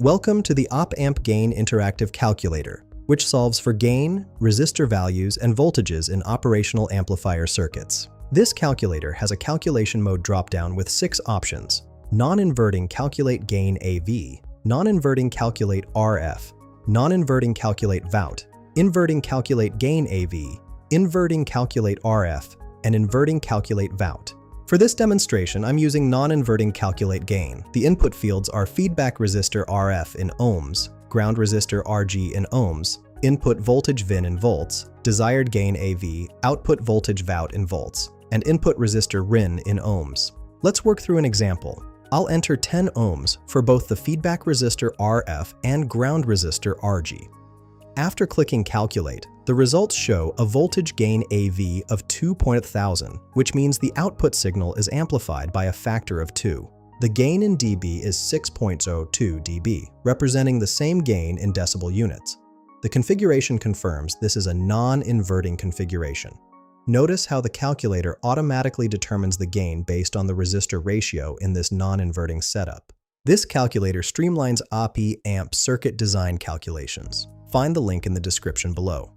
Welcome to the Op-Amp Gain Interactive Calculator, which solves for gain, resistor values, and voltages in operational amplifier circuits. This calculator has a calculation mode dropdown with 6 options: Non-Inverting Calculate Gain AV, Non-Inverting Calculate Rf, Non-Inverting Calculate Vout, Inverting Calculate Gain AV, Inverting Calculate Rf, and Inverting Calculate Vout. For this demonstration, I'm using Non-Inverting Calculate Gain. The input fields are feedback resistor Rf in ohms, ground resistor Rg in ohms, input voltage Vin in volts, desired gain AV, output voltage Vout in volts, and input resistor Rin in ohms. Let's work through an example. I'll enter 10 ohms for both the feedback resistor Rf and ground resistor Rg. After clicking Calculate, the results show a voltage gain AV of 2,000, which means the output signal is amplified by a factor of 2. The gain in dB is 6.02 dB, representing the same gain in decibel units. The configuration confirms this is a non-inverting configuration. Notice how the calculator automatically determines the gain based on the resistor ratio in this non-inverting setup. This calculator streamlines op-amp circuit design calculations. Find the link in the description below.